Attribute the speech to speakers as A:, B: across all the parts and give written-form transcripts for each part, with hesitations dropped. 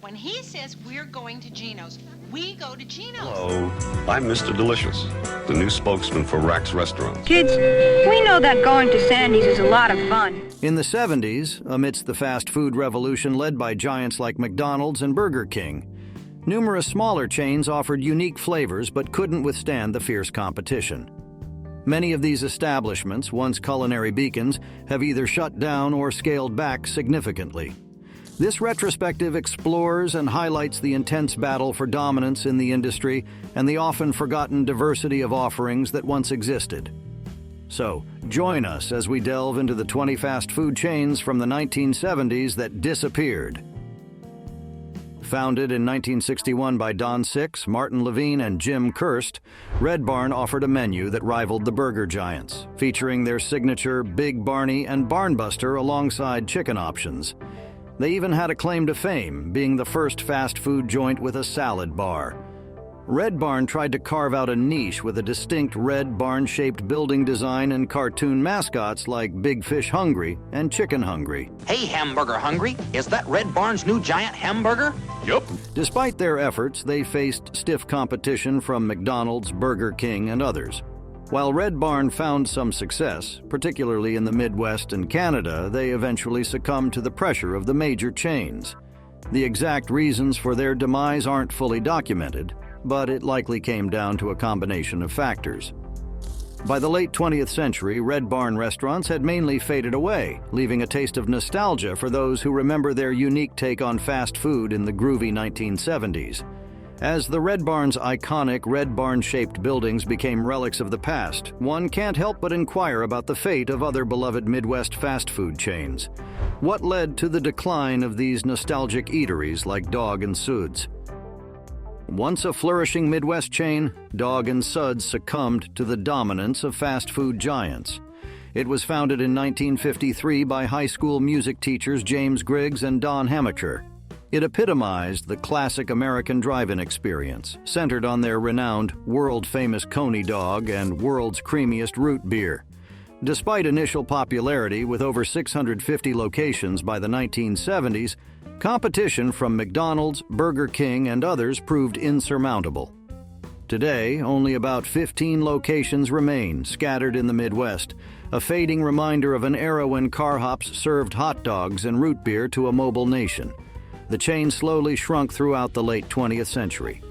A: When he says we're going to Gino's, we go to Gino's.
B: Hello, I'm Mr. Delicious, the new spokesman for Rack's Restaurants.
C: Kids, we know that going to Sandy's is a lot of fun.
D: In the 70s, amidst the fast food revolution led by giants like McDonald's and Burger King, numerous smaller chains offered unique flavors but couldn't withstand the fierce competition. Many of these establishments, once culinary beacons, have either shut down or scaled back significantly. This retrospective explores and highlights the intense battle for dominance in the industry and the often forgotten diversity of offerings that once existed. So, join us as we delve into the 20 fast food chains from the 1970s that disappeared. Founded in 1961 by Don Six, Martin Levine, and Jim Kirst, Red Barn offered a menu that rivaled the burger giants, featuring their signature Big Barney and Barnbuster alongside chicken options. They even had a claim to fame, being the first fast food joint with a salad bar. Red Barn tried to carve out a niche with a distinct red barn-shaped building design and cartoon mascots like Big Fish Hungry and Chicken Hungry.
E: Hey, Hamburger Hungry, is that Red Barn's new giant hamburger?
B: Yup.
D: Despite their efforts, they faced stiff competition from McDonald's, Burger King, and others. While Red Barn found some success, particularly in the Midwest and Canada, they eventually succumbed to the pressure of the major chains. The exact reasons for their demise aren't fully documented, but it likely came down to a combination of factors. By the late 20th century, Red Barn restaurants had mainly faded away, leaving a taste of nostalgia for those who remember their unique take on fast food in the groovy 1970s. As the Red Barn's iconic Red Barn-shaped buildings became relics of the past, one can't help but inquire about the fate of other beloved Midwest fast food chains. What led to the decline of these nostalgic eateries like Dog and Suds? Once a flourishing Midwest chain, Dog and Suds succumbed to the dominance of fast food giants. It was founded in 1953 by high school music teachers James Griggs and Don Hamacher. It epitomized the classic American drive-in experience, centered on their renowned, world-famous Coney dog and world's creamiest root beer. Despite initial popularity with over 650 locations by the 1970s, competition from McDonald's, Burger King, and others proved insurmountable. Today, only about 15 locations remain, scattered in the Midwest, a fading reminder of an era when car hops served hot dogs and root beer to a mobile nation. The chain slowly shrunk throughout the late 20th century.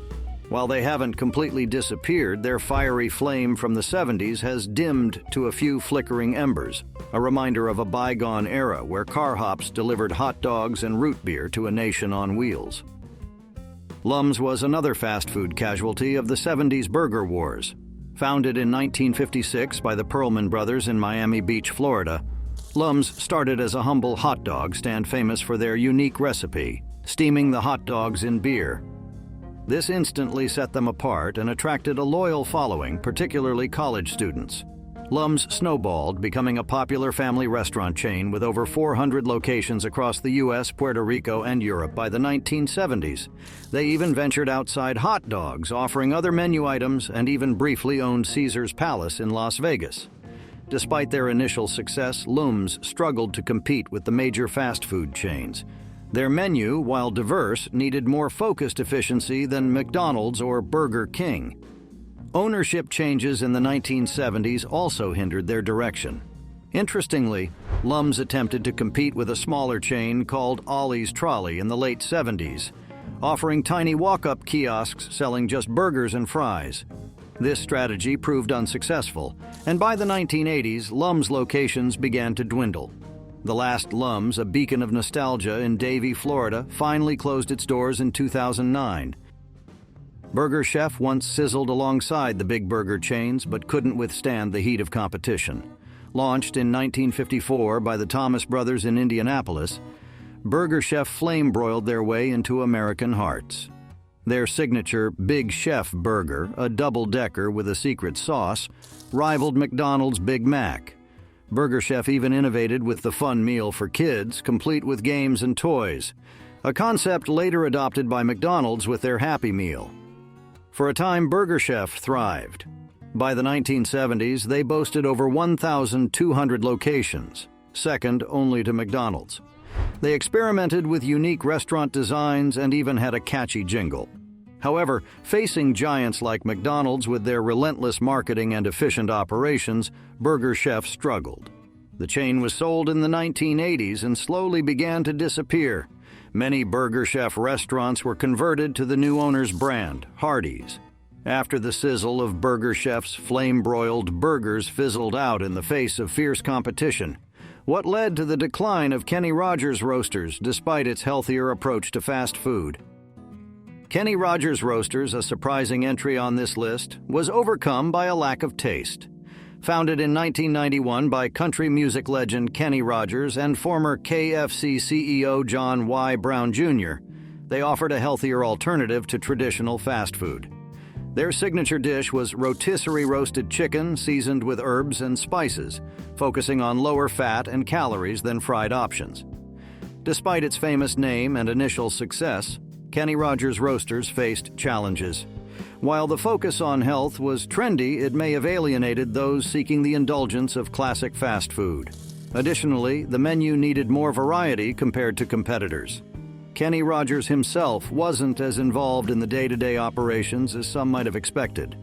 D: While they haven't completely disappeared, their fiery flame from the 70s has dimmed to a few flickering embers, a reminder of a bygone era where car hops delivered hot dogs and root beer to a nation on wheels. Lum's was another fast food casualty of the 70s burger wars. Founded in 1956 by the Perlman brothers in Miami Beach, Florida, Lum's started as a humble hot dog stand famous for their unique recipe, steaming the hot dogs in beer. This instantly set them apart and attracted a loyal following, particularly college students. Lum's snowballed, becoming a popular family restaurant chain with over 400 locations across the U.S., Puerto Rico, and Europe by the 1970s. They even ventured outside hot dogs, offering other menu items, and even briefly owned Caesar's Palace in Las Vegas. Despite their initial success, Lum's struggled to compete with the major fast food chains. Their menu, while diverse, needed more focused efficiency than McDonald's or Burger King. Ownership changes in the 1970s also hindered their direction. Interestingly, Lum's attempted to compete with a smaller chain called Ollie's Trolley in the late 70s, offering tiny walk-up kiosks selling just burgers and fries. This strategy proved unsuccessful, and by the 1980s, Lum's locations began to dwindle. The last Lum's, a beacon of nostalgia in Davie, Florida, finally closed its doors in 2009. Burger Chef once sizzled alongside the big burger chains but couldn't withstand the heat of competition. Launched in 1954 by the Thomas brothers in Indianapolis, Burger Chef flame-broiled their way into American hearts. Their signature Big Chef burger, a double-decker with a secret sauce, rivaled McDonald's Big Mac. Burger Chef even innovated with the fun meal for kids, complete with games and toys, a concept later adopted by McDonald's with their Happy Meal. For a time, Burger Chef thrived. By the 1970s, they boasted over 1,200 locations, second only to McDonald's. They experimented with unique restaurant designs and even had a catchy jingle. However, facing giants like McDonald's with their relentless marketing and efficient operations, Burger Chef struggled. The chain was sold in the 1980s and slowly began to disappear. Many Burger Chef restaurants were converted to the new owner's brand, Hardee's. After the sizzle of Burger Chef's flame-broiled burgers fizzled out in the face of fierce competition, what led to the decline of Kenny Rogers Roasters despite its healthier approach to fast food? Kenny Rogers Roasters, a surprising entry on this list, was overcome by a lack of taste. Founded in 1991 by country music legend Kenny Rogers and former KFC CEO John Y. Brown Jr., they offered a healthier alternative to traditional fast food. Their signature dish was rotisserie roasted chicken seasoned with herbs and spices, focusing on lower fat and calories than fried options. Despite its famous name and initial success, Kenny Rogers Roasters faced challenges. While the focus on health was trendy, it may have alienated those seeking the indulgence of classic fast food. Additionally, the menu needed more variety compared to competitors. Kenny Rogers himself wasn't as involved in the day-to-day operations as some might have expected.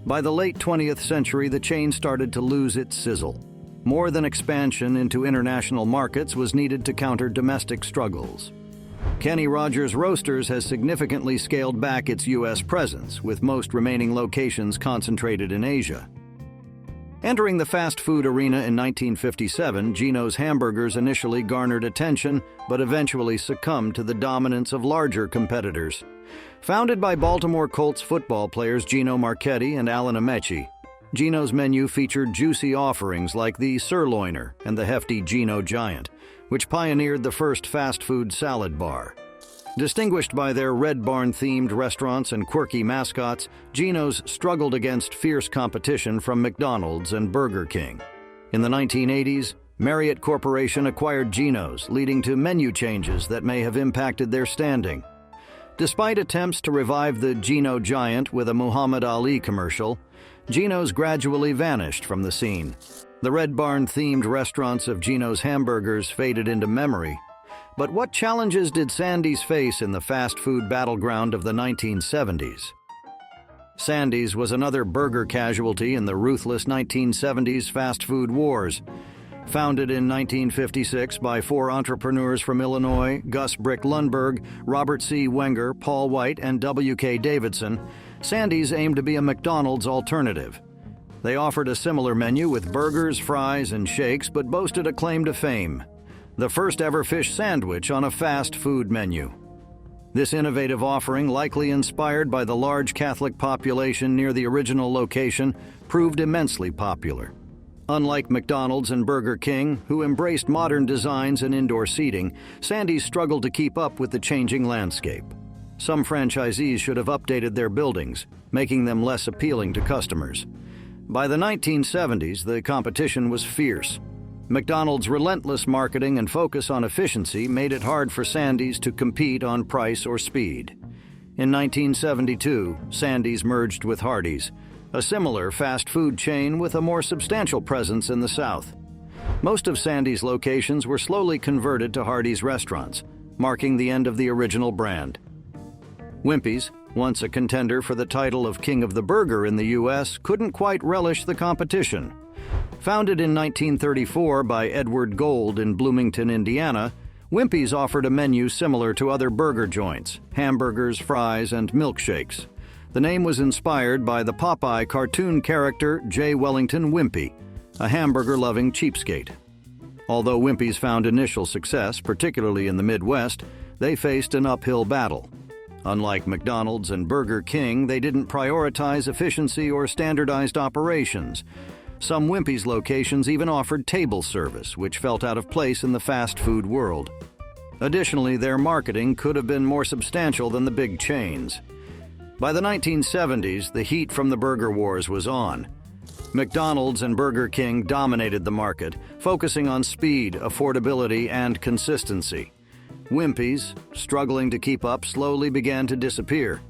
D: By the late 20th century, the chain started to lose its sizzle. More than expansion into international markets was needed to counter domestic struggles. Kenny Rogers Roasters has significantly scaled back its U.S. presence, with most remaining locations concentrated in Asia. Entering the fast food arena in 1957, Geno's hamburgers initially garnered attention, but eventually succumbed to the dominance of larger competitors. Founded by Baltimore Colts football players Geno Marchetti and Alan Ameche, Geno's menu featured juicy offerings like the Sirloiner and the hefty Geno Giant, which pioneered the first fast food salad bar. Distinguished by their Red Barn-themed restaurants and quirky mascots, Geno's struggled against fierce competition from McDonald's and Burger King. In the 1980s, Marriott Corporation acquired Geno's, leading to menu changes that may have impacted their standing. Despite attempts to revive the Geno Giant with a Muhammad Ali commercial, Geno's gradually vanished from the scene. The Red Barn-themed restaurants of Geno's hamburgers faded into memory. But what challenges did Sandy's face in the fast food battleground of the 1970s? Sandy's was another burger casualty in the ruthless 1970s fast food wars. Founded in 1956 by four entrepreneurs from Illinois, Gus Brick Lundberg, Robert C. Wenger, Paul White, and W.K. Davidson, Sandy's aimed to be a McDonald's alternative. They offered a similar menu with burgers, fries, and shakes, but boasted a claim to fame: the first ever fish sandwich on a fast food menu. This innovative offering, likely inspired by the large Catholic population near the original location, proved immensely popular. Unlike McDonald's and Burger King, who embraced modern designs and indoor seating, Sandy's struggled to keep up with the changing landscape. Some franchisees should have updated their buildings, making them less appealing to customers. By the 1970s, the competition was fierce. McDonald's relentless marketing and focus on efficiency made it hard for Sandy's to compete on price or speed. In 1972, Sandy's merged with Hardee's, a similar fast food chain with a more substantial presence in the South. Most of Sandy's locations were slowly converted to Hardee's restaurants, marking the end of the original brand. Wimpy's, once a contender for the title of King of the Burger in the U.S., couldn't quite relish the competition. Founded in 1934 by Edward Gold in Bloomington, Indiana, Wimpy's offered a menu similar to other burger joints: hamburgers, fries, and milkshakes. The name was inspired by the Popeye cartoon character J. Wellington Wimpy, a hamburger-loving cheapskate. Although Wimpy's found initial success, particularly in the Midwest, they faced an uphill battle. Unlike McDonald's and Burger King, they didn't prioritize efficiency or standardized operations. Some Wimpy's locations even offered table service, which felt out of place in the fast food world. Additionally, their marketing could have been more substantial than the big chains. By the 1970s, the heat from the burger wars was on. McDonald's and Burger King dominated the market, focusing on speed, affordability, and consistency. Wimpy's, struggling to keep up, slowly began to disappear.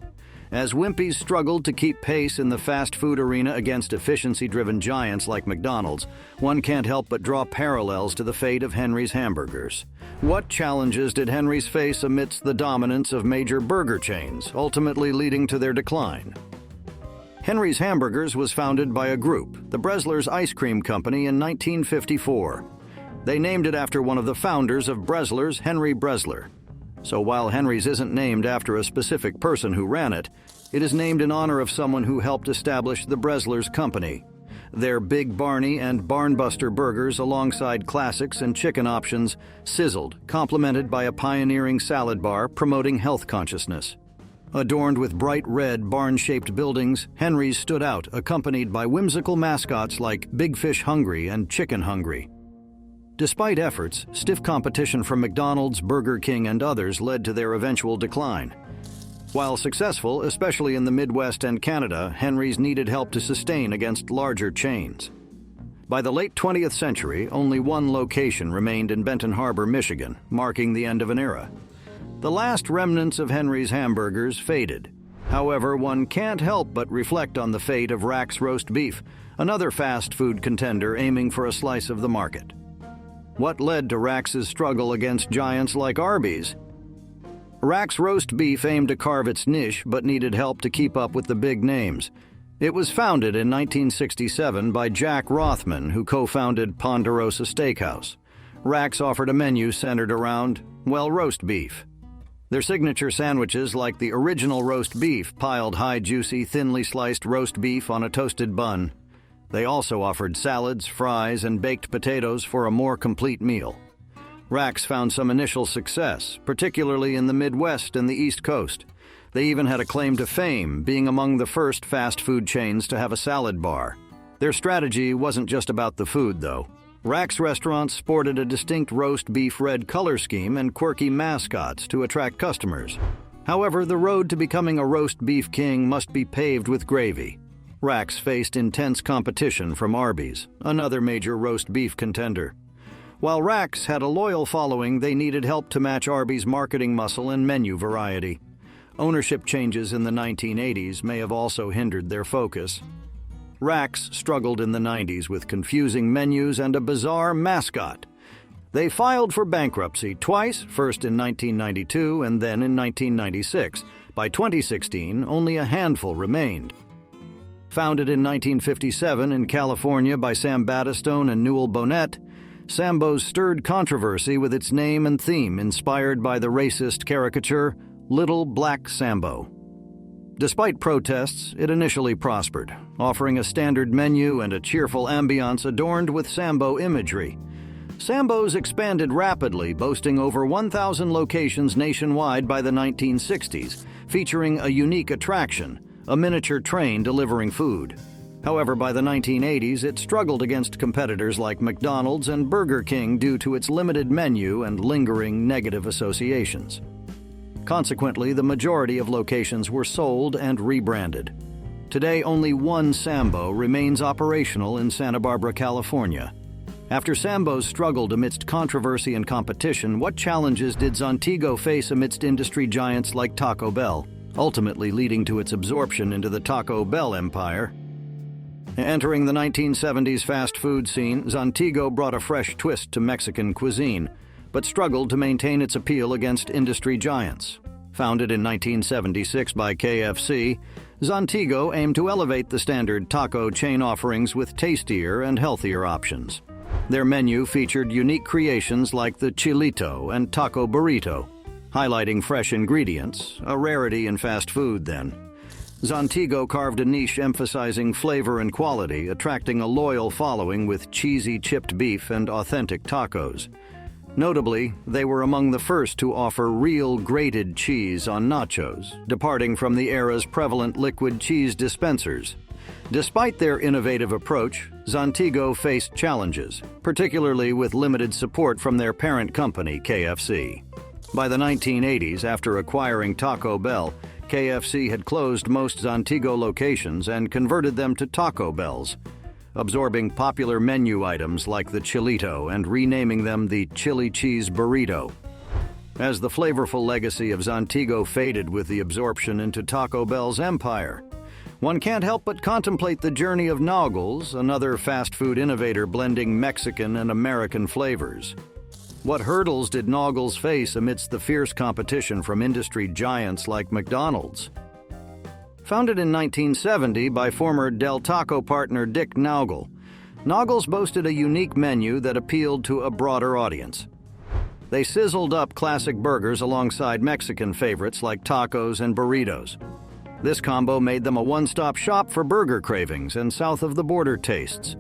D: As Wimpy's struggled to keep pace in the fast food arena against efficiency-driven giants like McDonald's, one can't help but draw parallels to the fate of Henry's Hamburgers. What challenges did Henry's face amidst the dominance of major burger chains, ultimately leading to their decline? Henry's Hamburgers was founded by a group, the Bresler's Ice Cream Company, in 1954. They named it after one of the founders of Bresler's, Henry Bresler. So while Henry's isn't named after a specific person who ran it, it is named in honor of someone who helped establish the Bresler's Company. Their Big Barney and Barnbuster burgers, alongside classics and chicken options, sizzled, complemented by a pioneering salad bar promoting health consciousness. Adorned with bright red barn-shaped buildings, Henry's stood out, accompanied by whimsical mascots like Big Fish Hungry and Chicken Hungry. Despite efforts, stiff competition from McDonald's, Burger King, and others led to their eventual decline. While successful, especially in the Midwest and Canada, Henry's needed help to sustain against larger chains. By the late 20th century, only one location remained in Benton Harbor, Michigan, marking the end of an era. The last remnants of Henry's Hamburgers faded. However, one can't help but reflect on the fate of Rack's Roast Beef, another fast food contender aiming for a slice of the market. What led to Rack's struggle against giants like Arby's? Rack's Roast Beef aimed to carve its niche but needed help to keep up with the big names. It was founded in 1967 by Jack Rothman, who co-founded Ponderosa Steakhouse. Rack's offered a menu centered around, well, roast beef. Their signature sandwiches, like the original roast beef, piled high, juicy, thinly sliced roast beef on a toasted bun. They also offered salads, fries, and baked potatoes for a more complete meal. Rack's found some initial success, particularly in the Midwest and the East Coast. They even had a claim to fame, being among the first fast food chains to have a salad bar. Their strategy wasn't just about the food, though. Rack's restaurants sported a distinct roast beef red color scheme and quirky mascots to attract customers. However, the road to becoming a roast beef king must be paved with gravy. Rack's faced intense competition from Arby's, another major roast beef contender. While Rack's had a loyal following, they needed help to match Arby's marketing muscle and menu variety. Ownership changes in the 1980s may have also hindered their focus. Rack's struggled in the 90s with confusing menus and a bizarre mascot. They filed for bankruptcy twice, first in 1992 and then in 1996. By 2016, only a handful remained. Founded in 1957 in California by Sam Battistone and Newell Bonnet, Sambo's stirred controversy with its name and theme inspired by the racist caricature Little Black Sambo. Despite protests, it initially prospered, offering a standard menu and a cheerful ambiance adorned with Sambo imagery. Sambo's expanded rapidly, boasting over 1,000 locations nationwide by the 1960s, featuring a unique attraction, a miniature train delivering food. However, by the 1980s, it struggled against competitors like McDonald's and Burger King due to its limited menu and lingering negative associations. Consequently, the majority of locations were sold and rebranded. Today, only one Sambo remains operational in Santa Barbara, California. After Sambo's struggled amidst controversy and competition, what challenges did Zontigo face amidst industry giants like Taco Bell, ultimately leading to its absorption into the Taco Bell empire? Entering the 1970s fast food scene, Zontigo brought a fresh twist to Mexican cuisine, but struggled to maintain its appeal against industry giants. Founded in 1976 by KFC, Zontigo aimed to elevate the standard taco chain offerings with tastier and healthier options. Their menu featured unique creations like the Chilito and Taco Burrito, highlighting fresh ingredients, a rarity in fast food then. Zontigo carved a niche emphasizing flavor and quality, attracting a loyal following with cheesy chipped beef and authentic tacos. Notably, they were among the first to offer real grated cheese on nachos, departing from the era's prevalent liquid cheese dispensers. Despite their innovative approach, Zontigo faced challenges, particularly with limited support from their parent company, KFC. By the 1980s, after acquiring Taco Bell, KFC had closed most Zontigo locations and converted them to Taco Bells, absorbing popular menu items like the Chilito and renaming them the Chili Cheese Burrito. as the flavorful legacy of Zontigo faded with the absorption into Taco Bell's empire. One can't help but contemplate the journey of Noggles, another fast food innovator blending Mexican and American flavors. What hurdles did Noggles face amidst the fierce competition from industry giants like McDonald's? Founded in 1970 by former Del Taco partner Dick Naugle, Noggles boasted a unique menu that appealed to a broader audience. They sizzled up classic burgers alongside Mexican favorites like tacos and burritos. This combo made them a one-stop shop for burger cravings and south-of-the-border tastes.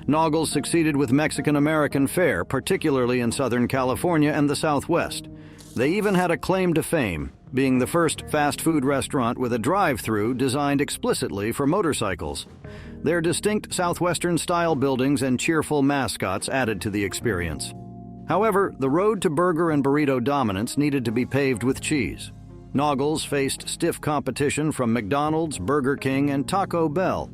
D: Noggles succeeded with Mexican-American fare, particularly in Southern California and the Southwest. They even had a claim to fame, being the first fast food restaurant with a drive-through designed explicitly for motorcycles. Their distinct Southwestern-style buildings and cheerful mascots added to the experience. However, the road to burger and burrito dominance needed to be paved with cheese. Noggles faced stiff competition from McDonald's, Burger King, and Taco Bell.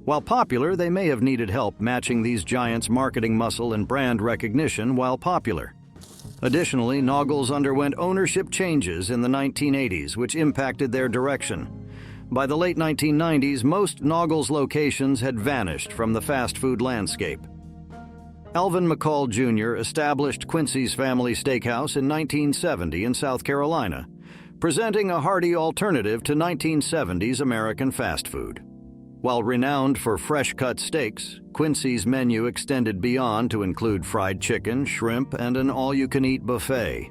D: While popular, they may have needed help matching these giants' marketing muscle and brand recognition while popular. Additionally, Noggles underwent ownership changes in the 1980s, which impacted their direction. By the late 1990s, most Noggles locations had vanished from the fast food landscape. Alvin McCall Jr. established Quincy's Family Steakhouse in 1970 in South Carolina, presenting a hearty alternative to 1970s American fast food. While renowned for fresh-cut steaks, Quincy's menu extended beyond to include fried chicken, shrimp, and an all-you-can-eat buffet.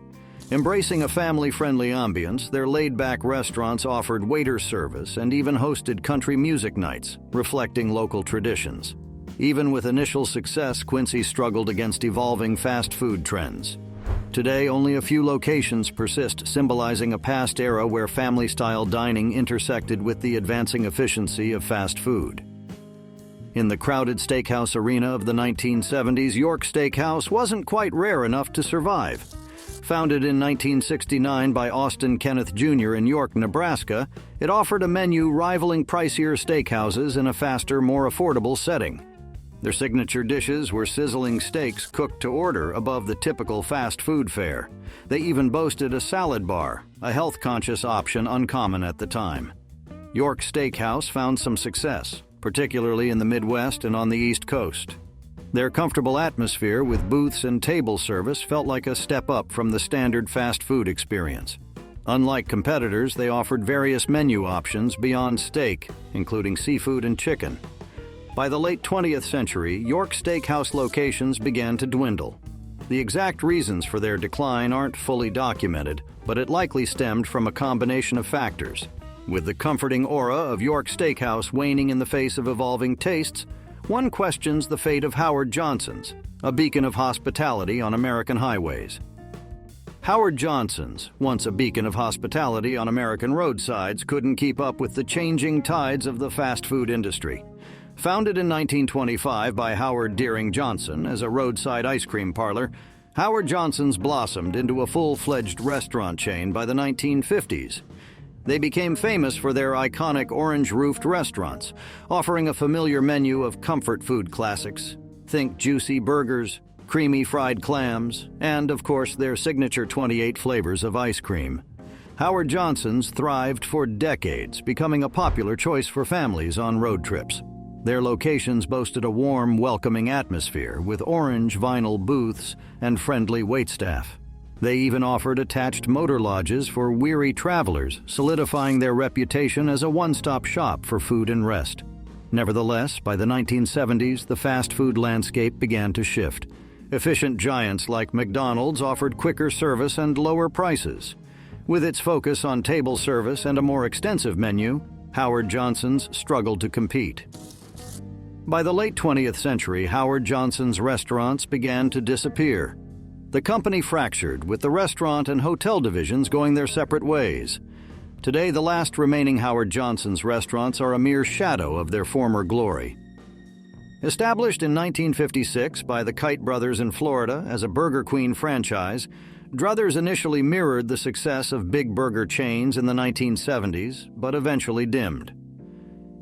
D: Embracing a family-friendly ambience, their laid-back restaurants offered waiter service and even hosted country music nights, reflecting local traditions. Even with initial success, Quincy struggled against evolving fast food trends. Today, only a few locations persist, symbolizing a past era where family-style dining intersected with the advancing efficiency of fast food. In the crowded steakhouse arena of the 1970s, York Steakhouse wasn't quite rare enough to survive. Founded in 1969 by Austin Kenneth Jr. in York, Nebraska, it offered a menu rivaling pricier steakhouses in a faster, more affordable setting. Their signature dishes were sizzling steaks cooked to order above the typical fast food fare. They even boasted a salad bar, a health-conscious option uncommon at the time. York Steakhouse found some success, particularly in the Midwest and on the East Coast. Their comfortable atmosphere with booths and table service felt like a step up from the standard fast food experience. Unlike competitors, they offered various menu options beyond steak, including seafood and chicken. By the late 20th century, York Steakhouse locations began to dwindle. The exact reasons for their decline aren't fully documented, but it likely stemmed from a combination of factors. With the comforting aura of York Steakhouse waning in the face of evolving tastes, one questions the fate of Howard Johnson's, a beacon of hospitality on American highways. Howard Johnson's, once a beacon of hospitality on American roadsides, couldn't keep up with the changing tides of the fast food industry. Founded in 1925 by Howard Deering Johnson as a roadside ice cream parlor, Howard Johnson's blossomed into a full-fledged restaurant chain by the 1950s. They became famous for their iconic orange-roofed restaurants, offering a familiar menu of comfort food classics. Think juicy burgers, creamy fried clams, and, of course, their signature 28 flavors of ice cream. Howard Johnson's thrived for decades, becoming a popular choice for families on road trips. Their locations boasted a warm, welcoming atmosphere with orange vinyl booths and friendly waitstaff. They even offered attached motor lodges for weary travelers, solidifying their reputation as a one-stop shop for food and rest. Nevertheless, by the 1970s, the fast food landscape began to shift. Efficient giants like McDonald's offered quicker service and lower prices. With its focus on table service and a more extensive menu, Howard Johnson's struggled to compete. By the late 20th century, Howard Johnson's restaurants began to disappear. The company fractured, with the restaurant and hotel divisions going their separate ways. Today, the last remaining Howard Johnson's restaurants are a mere shadow of their former glory. Established in 1956 by the Kite brothers in Florida as a Burger Queen franchise, Druthers initially mirrored the success of big burger chains in the 1970s, but eventually dimmed.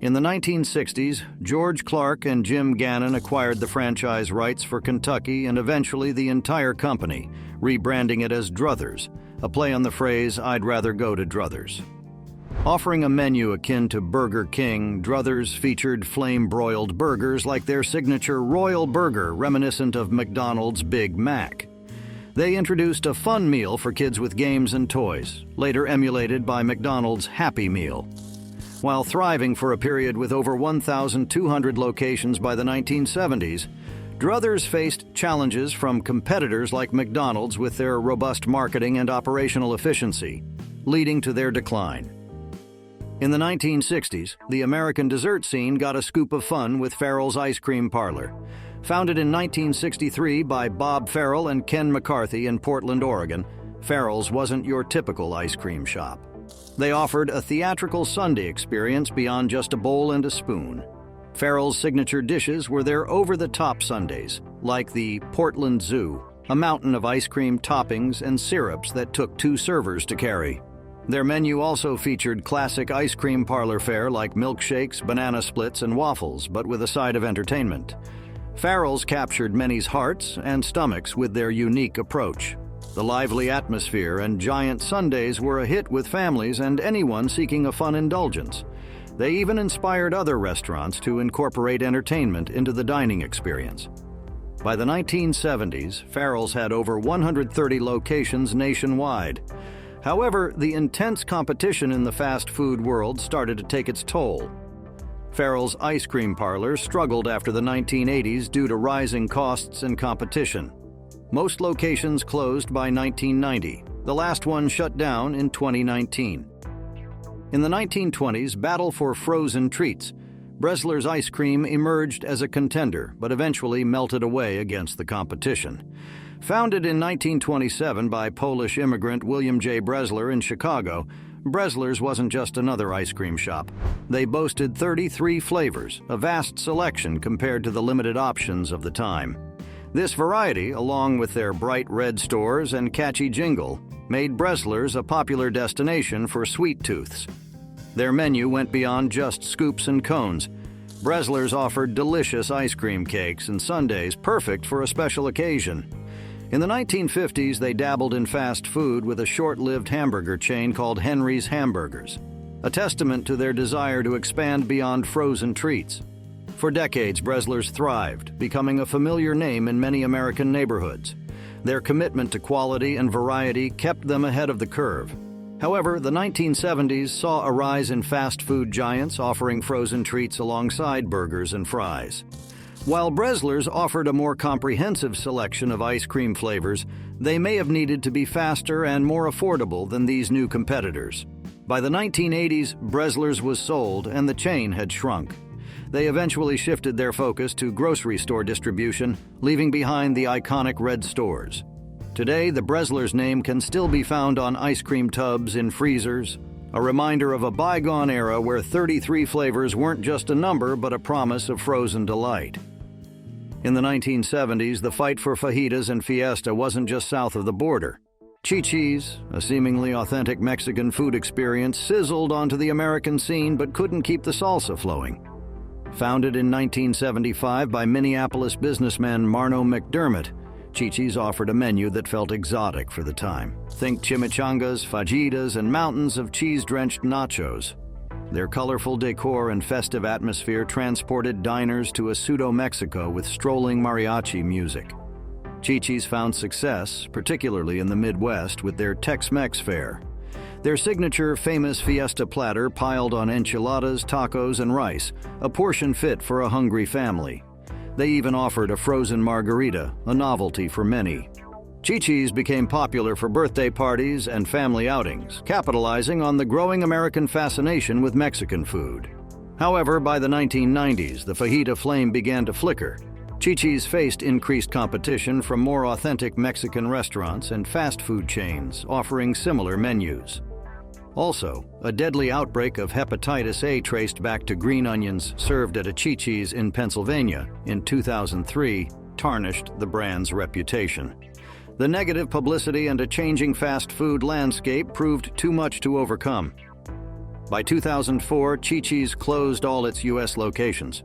D: In the 1960s, George Clark and Jim Gannon acquired the franchise rights for Kentucky and eventually the entire company, rebranding it as Druthers, a play on the phrase, "I'd rather go to Druthers." Offering a menu akin to Burger King, Druthers featured flame-broiled burgers like their signature Royal Burger, reminiscent of McDonald's Big Mac. They introduced a fun meal for kids with games and toys, later emulated by McDonald's Happy Meal. While thriving for a period with over 1,200 locations by the 1970s, Druthers faced challenges from competitors like McDonald's with their robust marketing and operational efficiency, leading to their decline. In the 1960s, the American dessert scene got a scoop of fun with Farrell's Ice Cream Parlor. Founded in 1963 by Bob Farrell and Ken McCarthy in Portland, Oregon, Farrell's wasn't your typical ice cream shop. They offered a theatrical sundae experience beyond just a bowl and a spoon. Farrell's signature dishes were their over-the-top sundaes, like the Portland Zoo, a mountain of ice cream toppings and syrups that took 2 servers to carry. Their menu also featured classic ice cream parlor fare like milkshakes, banana splits, and waffles, but with a side of entertainment. Farrell's captured many's hearts and stomachs with their unique approach. The lively atmosphere and giant sundaes were a hit with families and anyone seeking a fun indulgence. They even inspired other restaurants to incorporate entertainment into the dining experience. By the 1970s, Farrell's had over 130 locations nationwide. However, the intense competition in the fast food world started to take its toll. Farrell's ice cream parlors struggled after the 1980s due to rising costs and competition. Most locations closed by 1990. The last one shut down in 2019. In the 1920s battle for frozen treats, Bresler's ice cream emerged as a contender, but eventually melted away against the competition. Founded in 1927 by Polish immigrant William J. Bresler in Chicago, Bresler's wasn't just another ice cream shop. They boasted 33 flavors, a vast selection compared to the limited options of the time. This variety, along with their bright red stores and catchy jingle, made Bresler's a popular destination for sweet tooths. Their menu went beyond just scoops and cones. Bresler's offered delicious ice cream cakes and sundaes perfect for a special occasion. In the 1950s, they dabbled in fast food with a short-lived hamburger chain called Henry's Hamburgers, a testament to their desire to expand beyond frozen treats. For decades, Bresler's thrived, becoming a familiar name in many American neighborhoods. Their commitment to quality and variety kept them ahead of the curve. However, the 1970s saw a rise in fast food giants offering frozen treats alongside burgers and fries. While Bresler's offered a more comprehensive selection of ice cream flavors, they may have needed to be faster and more affordable than these new competitors. By the 1980s, Bresler's was sold and the chain had shrunk. They eventually shifted their focus to grocery store distribution, leaving behind the iconic red stores. Today, the Bresler's name can still be found on ice cream tubs in freezers, a reminder of a bygone era where 33 flavors weren't just a number but a promise of frozen delight. In the 1970s, the fight for fajitas and fiesta wasn't just south of the border. Chi-Chi's, a seemingly authentic Mexican food experience, sizzled onto the American scene but couldn't keep the salsa flowing. Founded in 1975 by Minneapolis businessman Marno McDermott, Chi-Chi's offered a menu that felt exotic for the time. Think chimichangas, fajitas, and mountains of cheese-drenched nachos. Their colorful decor and festive atmosphere transported diners to a pseudo-Mexico with strolling mariachi music. Chi-Chi's found success, particularly in the Midwest, with their Tex-Mex fare. Their signature famous fiesta platter piled on enchiladas, tacos, and rice, a portion fit for a hungry family. They even offered a frozen margarita, a novelty for many. Chi-Chi's became popular for birthday parties and family outings, capitalizing on the growing American fascination with Mexican food. However, by the 1990s, the fajita flame began to flicker. Chi-Chi's faced increased competition from more authentic Mexican restaurants and fast food chains offering similar menus. Also, a deadly outbreak of hepatitis A traced back to green onions served at a Chi-Chi's in Pennsylvania in 2003 tarnished the brand's reputation. The negative publicity and a changing fast food landscape proved too much to overcome. By 2004, Chi-Chi's closed all its U.S. locations.